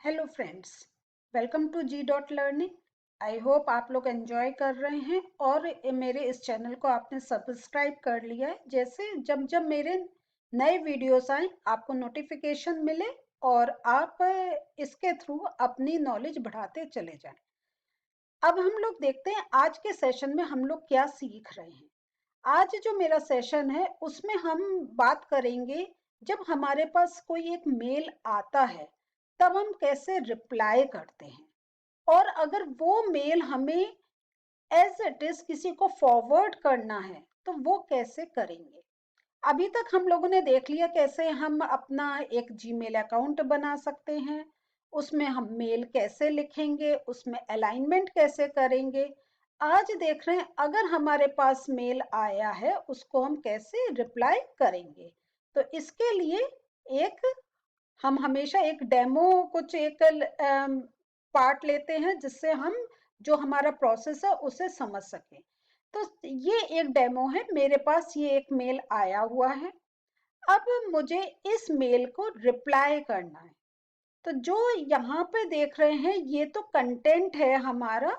Hello friends, welcome to G dot learning. I hope आप लोग enjoy कर रहे हैं और मेरे इस चैनल को आपने सब्सक्राइब कर लिया है, जैसे जब जब मेरे नए वीडियोस आए आपको नोटिफिकेशन मिले और आप इसके थ्रू अपनी नॉलेज बढ़ाते चले जाएं। अब हम लोग देखते हैं आज के सेशन में हम लोग क्या सीख रहे हैं। आज जो मेरा सेशन है उसमें हम बात करेंगे, जब हमारे पास कोई एक मेल आता है तब हम कैसे रिप्लाई करते हैं, और अगर वो मेल हमें एज इट इज किसी को फॉरवर्ड करना है तो वो कैसे करेंगे। अभी तक हम लोगों ने देख लिया कैसे हम अपना एक जीमेल अकाउंट बना सकते हैं, उसमें हम मेल कैसे लिखेंगे, उसमें अलाइनमेंट कैसे करेंगे। आज देख रहे हैं अगर हमारे पास मेल आया है उसको हम कैसे रिप्लाई करेंगे। तो इसके लिए एक हम हमेशा एक डेमो कुछ एक पार्ट लेते हैं जिससे हम जो हमारा प्रोसेस है उसे समझ सकें। तो ये एक डेमो है, मेरे पास ये एक मेल आया हुआ है। अब मुझे इस मेल को रिप्लाई करना है। तो जो यहाँ पे देख रहे हैं ये तो कंटेंट है हमारा,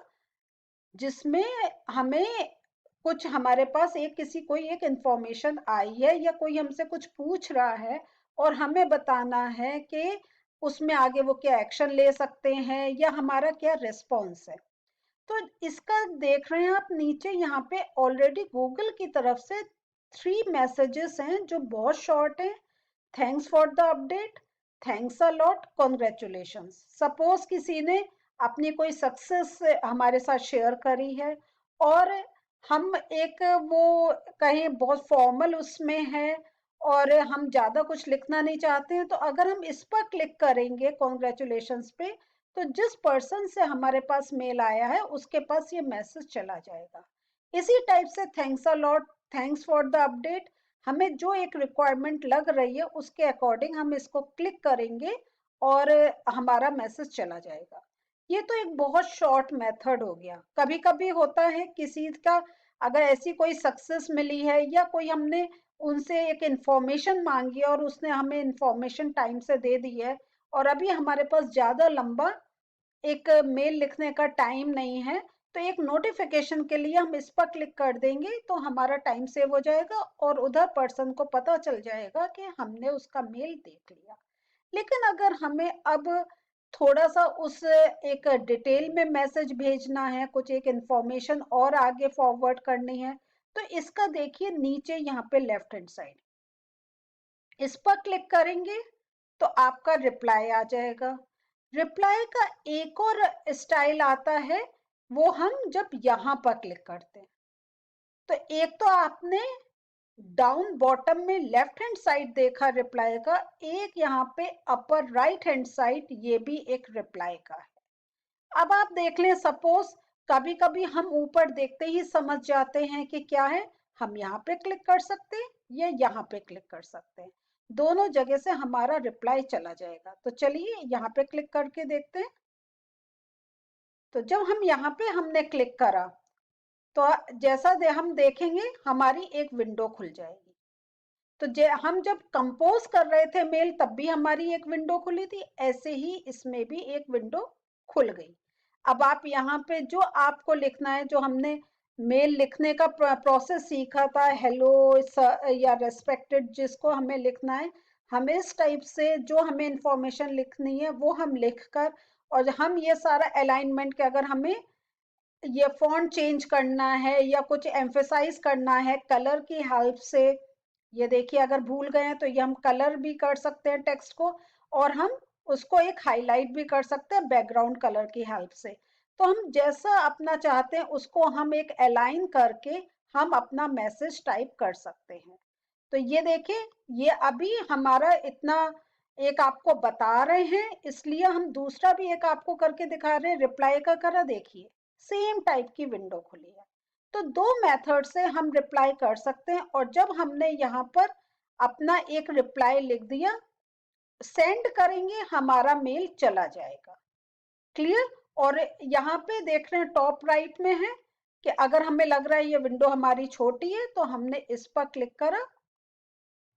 जिसमें हमें कुछ हमारे पास एक किसी कोई एक इंफॉर्मेशन आई है या कोई हमसे कुछ पूछ रहा है और हमें बताना है कि उसमें आगे वो क्या एक्शन ले सकते हैं या हमारा क्या रिस्पॉन्स है। तो इसका देख रहे हैं आप नीचे यहाँ पे ऑलरेडी गूगल की तरफ से 3 मैसेजेस हैं जो बहुत शॉर्ट हैं। Thanks for the update, thanks a lot, congratulations. Suppose किसी ने अपनी कोई सक्सेस हमारे साथ शेयर करी है और हम एक वो कहीं बहुत फॉर्मल उसमें है और हम ज्यादा कुछ लिखना नहीं चाहते हैं, तो अगर हम इस पर क्लिक करेंगे कॉन्ग्रेचुलेशंस पे तो जिस पर्सन से हमारे पास मेल आया है उसके पास ये मैसेज चला जाएगा। इसी टाइप से thanks a lot, thanks for the update, हमें जो एक रिक्वायरमेंट लग रही है उसके अकॉर्डिंग हम इसको क्लिक करेंगे और हमारा मैसेज चला जाएगा। ये तो एक बहुत शॉर्ट मेथड हो गया। कभी कभी होता है किसी का अगर ऐसी कोई सक्सेस मिली है या कोई हमने उनसे एक इंफॉर्मेशन मांगी और उसने हमें इंफॉर्मेशन टाइम से दे दी है और अभी हमारे पास ज्यादा लंबा एक मेल लिखने का टाइम नहीं है, तो एक नोटिफिकेशन के लिए हम इस पर क्लिक कर देंगे तो हमारा टाइम सेव हो जाएगा और उधर पर्सन को पता चल जाएगा कि हमने उसका मेल देख लिया। लेकिन अगर हमें अब थोड़ा सा उस एक डिटेल में मैसेज भेजना है, कुछ एक इंफॉर्मेशन और आगे फॉरवर्ड करनी है, तो इसका देखिए नीचे यहाँ पे लेफ्ट हैंड साइड इस पर क्लिक करेंगे तो आपका रिप्लाई आ जाएगा। रिप्लाई का एक और स्टाइल आता है, वो हम जब यहां पर क्लिक करते हैं तो एक तो आपने डाउन बॉटम में लेफ्ट हैंड साइड देखा रिप्लाई का, एक यहाँ पे अपर राइट हैंड साइड ये भी एक रिप्लाई का है। अब आप देख लें, सपोज कभी कभी हम ऊपर देखते ही समझ जाते हैं कि क्या है, हम यहाँ पे क्लिक कर सकते हैं या यहाँ पे क्लिक कर सकते हैं, दोनों जगह से हमारा रिप्लाई चला जाएगा। तो चलिए यहाँ पे क्लिक करके देखते हैं। तो जब हम यहाँ पे हमने क्लिक करा तो जैसा हम देखेंगे हमारी एक विंडो खुल जाएगी। तो हम जब कंपोज कर रहे थे मेल तब भी हमारी एक विंडो खुली थी, ऐसे ही इसमें भी एक विंडो खुल गई। अब आप यहाँ पे जो आपको लिखना है, जो हमने मेल लिखने का प्रोसेस सीखा था, हेलो या रेस्पेक्टेड, जिसको हमें लिखना है, हमें इस टाइप से जो हमें इंफॉर्मेशन लिखनी है वो हम लिखकर, और हम ये सारा अलाइनमेंट के अगर हमें ये फॉन्ट चेंज करना है या कुछ एम्फेसाइज करना है कलर की हेल्प से, ये देखिए अगर भूल गए हैं तो ये हम कलर भी कर सकते हैं टेक्स्ट को, और हम उसको एक हाईलाइट भी कर सकते हैं बैकग्राउंड कलर की हेल्प से। तो हम जैसा अपना चाहते हैं उसको हम एक अलाइन करके हम अपना मैसेज टाइप कर सकते हैं। तो ये देखिए, ये अभी हमारा इतना एक आपको बता रहे हैं, इसलिए हम दूसरा भी एक आपको करके दिखा रहे हैं, रिप्लाई का करा देखिए, सेम टाइप की विंडो खुली है। तो दो मेथड से हम रिप्लाई कर सकते हैं, और जब हमने यहाँ पर अपना एक रिप्लाई लिख दिया, सेंड करेंगे हमारा मेल चला जाएगा। क्लियर। और यहाँ पे देख रहे हैं टॉप राइट में है कि अगर हमें लग रहा है ये विंडो हमारी छोटी है तो हमने इस पर क्लिक करा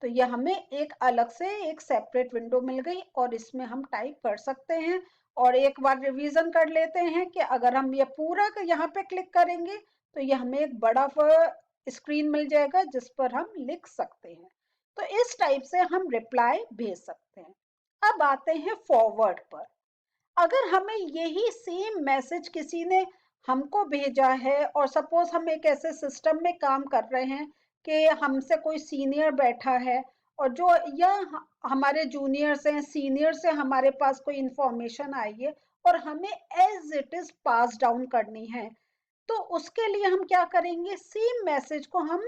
तो ये हमें एक अलग से एक सेपरेट विंडो मिल गई और इसमें हम टाइप कर सकते हैं। और एक बार रिवीजन कर लेते हैं कि अगर हम ये पूरा यहाँ पे क्लिक करेंगे तो ये हमें एक बड़ा स्क्रीन मिल जाएगा जिस पर हम लिख सकते हैं। तो इस टाइप से हम रिप्लाई भेज सकते हैं। अब आते हैं फॉरवर्ड पर। अगर हमें यही सेम मैसेज किसी ने हमको भेजा है और सपोज हम एक ऐसे सिस्टम में काम कर रहे हैं कि हमसे कोई सीनियर बैठा है और जो या हमारे जूनियर से सीनियर से हमारे पास कोई इंफॉर्मेशन आई है और हमें as it is pass down करनी है, तो उसके लिए हम क्या करेंगे, सेम मैसेज को हम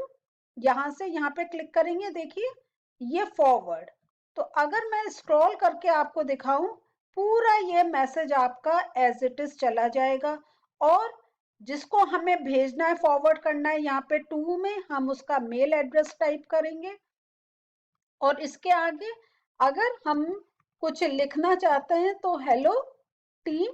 यहाँ से यहाँ पे क्लिक करेंगे। देखिए ये फॉरवर्ड। तो अगर मैं स्क्रॉल करके आपको दिखाऊं, पूरा ये मैसेज आपका एज इट इज चला जाएगा और जिसको हमें भेजना है फॉरवर्ड करना है, यहाँ पे टू में हम उसका मेल एड्रेस टाइप करेंगे और इसके आगे अगर हम कुछ लिखना चाहते हैं तो hello team,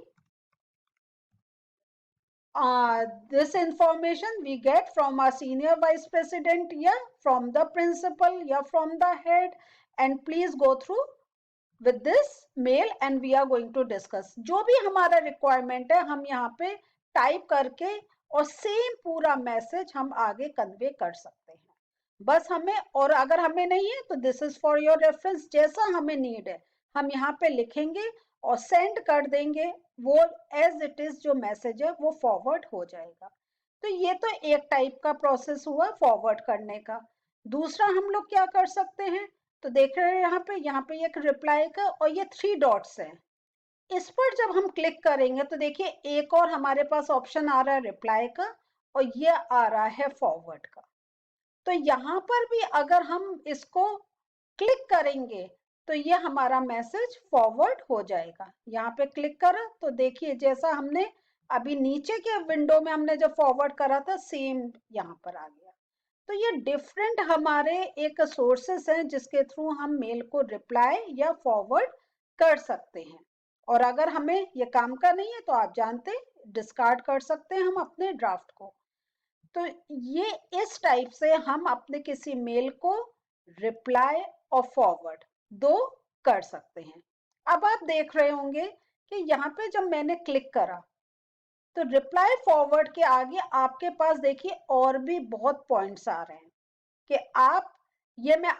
this information we get from our senior vice president, yeah, from the principal, yeah, from the head, and please go through with this mail and we are going to discuss। जो भी हमारा requirement है हम यहाँ पे type करके और same पूरा मैसेज हम आगे कन्वे कर सकते हैं। बस हमें, और अगर हमें नहीं है तो this is for your reference, जैसा हमें नीड है हम यहाँ पे लिखेंगे और सेंड कर देंगे, वो एज इट इज जो मैसेज है वो फॉरवर्ड हो जाएगा। तो ये तो एक टाइप का प्रोसेस हुआ फॉरवर्ड करने का। दूसरा हम लोग क्या कर सकते हैं, तो देख रहे हैं यहाँ पे एक रिप्लाई का और ये थ्री डॉट्स है, इस पर जब हम क्लिक करेंगे तो देखिए एक और हमारे पास ऑप्शन आ रहा है रिप्लाई का और ये आ रहा है फॉरवर्ड का। तो यहाँ पर भी अगर हम इसको क्लिक करेंगे तो ये हमारा मैसेज फॉरवर्ड हो जाएगा। यहाँ पे क्लिक करा तो देखिए जैसा हमने अभी नीचे के विंडो में हमने जब फॉरवर्ड करा था सेम यहाँ पर आ गया। तो ये डिफरेंट हमारे एक सोर्सेस हैं जिसके थ्रू हम मेल को रिप्लाई या फॉरवर्ड कर सकते हैं। और अगर हमें ये काम का नहीं है तो आप जानते डिस्कार्ड कर सकते हैं हम अपने ड्राफ्ट को। तो ये इस टाइप से हम अपने किसी मेल को रिप्लाई और फॉरवर्ड दो कर सकते हैं। अब आप देख रहे होंगे कि यहाँ पे जब मैंने क्लिक करा तो रिप्लाई फॉरवर्ड के आगे आपके पास देखिए और भी बहुत पॉइंट्स आ रहे हैं कि आप, ये मैं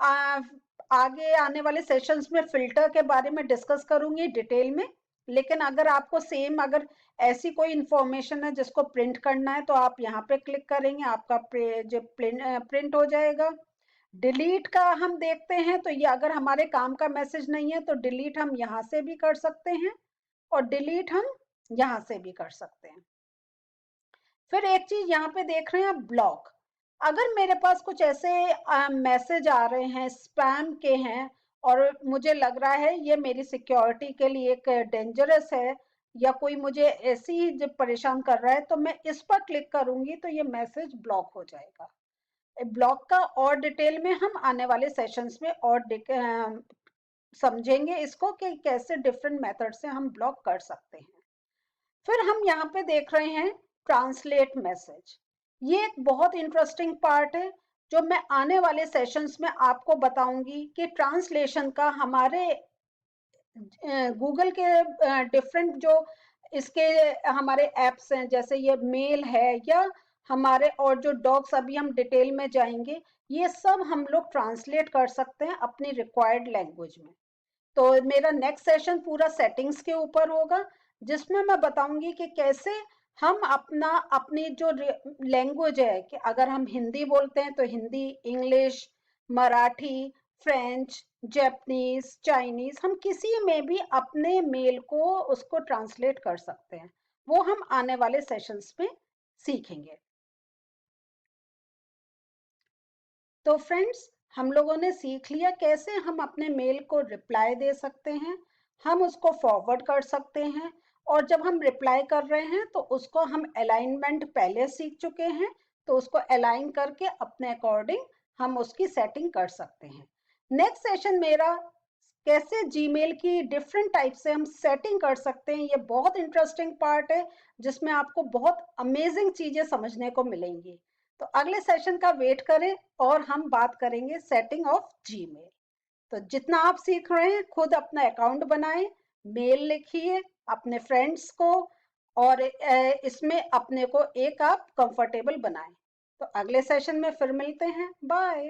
आगे आने वाले सेशंस में फिल्टर के बारे में डिस्कस करूंगी डिटेल में। लेकिन अगर आपको सेम अगर ऐसी कोई इंफॉर्मेशन है जिसको प्रिंट करना है तो आप यहाँ पे क्लिक करेंगे, आपका पेज प्रिंट हो जाएगा। डिलीट का हम देखते हैं तो ये अगर हमारे काम का मैसेज नहीं है तो डिलीट हम यहाँ से भी कर सकते हैं और डिलीट हम यहाँ से भी कर सकते हैं। फिर एक चीज यहाँ पे देख रहे हैं आप, ब्लॉक। अगर मेरे पास कुछ ऐसे मैसेज आ रहे हैं स्पैम के हैं और मुझे लग रहा है ये मेरी सिक्योरिटी के लिए एक डेंजरस है या कोई मुझे ऐसी जब परेशान कर रहा है, तो मैं इस पर क्लिक करूंगी तो ये मैसेज ब्लॉक हो जाएगा। ब्लॉक का और डिटेल में हम आने वाले सेशंस में और समझेंगे इसको कि कैसे डिफरेंट मेथड से हम ब्लॉक कर सकते हैं। फिर हम यहाँ पे देख रहे हैं ट्रांसलेट मैसेज। ये एक बहुत इंटरेस्टिंग पार्ट है जो मैं आने वाले सेशंस में आपको बताऊंगी कि ट्रांसलेशन का हमारे गूगल के डिफरेंट जो इसके हमारे एप्स हैं, जैसे ये मेल है या हमारे और जो डॉक्स, अभी हम डिटेल में जाएंगे, ये सब हम लोग ट्रांसलेट कर सकते हैं अपनी रिक्वायर्ड लैंग्वेज में। तो मेरा नेक्स्ट सेशन पूरा सेटिंग्स के ऊपर होगा जिसमें मैं बताऊंगी कि कैसे हम अपनी जो लैंग्वेज है, कि अगर हम हिंदी बोलते हैं तो Hindi, English, Marathi, French, Japanese, Chinese, हम किसी में भी अपने मेल को उसको ट्रांसलेट कर सकते हैं। वो हम आने वाले सेशंस में सीखेंगे। तो फ्रेंड्स, हम लोगों ने सीख लिया कैसे हम अपने मेल को रिप्लाई दे सकते हैं, हम उसको फॉरवर्ड कर सकते हैं, और जब हम रिप्लाई कर रहे हैं तो उसको हम अलाइनमेंट पहले सीख चुके हैं, तो उसको अलाइन करके अपने अकॉर्डिंग हम उसकी सेटिंग कर सकते हैं। नेक्स्ट सेशन मेरा कैसे जीमेल की डिफरेंट टाइप से हम सेटिंग कर सकते हैं, ये बहुत इंटरेस्टिंग पार्ट है जिसमें आपको बहुत अमेजिंग चीजें समझने को मिलेंगी। तो अगले सेशन का वेट करें और हम बात करेंगे सेटिंग ऑफ जीमेल। तो जितना आप सीख रहे हैं, खुद अपना अकाउंट बनाएं, मेल लिखिए अपने फ्रेंड्स को, और इसमें अपने को एक आप कंफर्टेबल बनाएं। तो अगले सेशन में फिर मिलते हैं। बाय।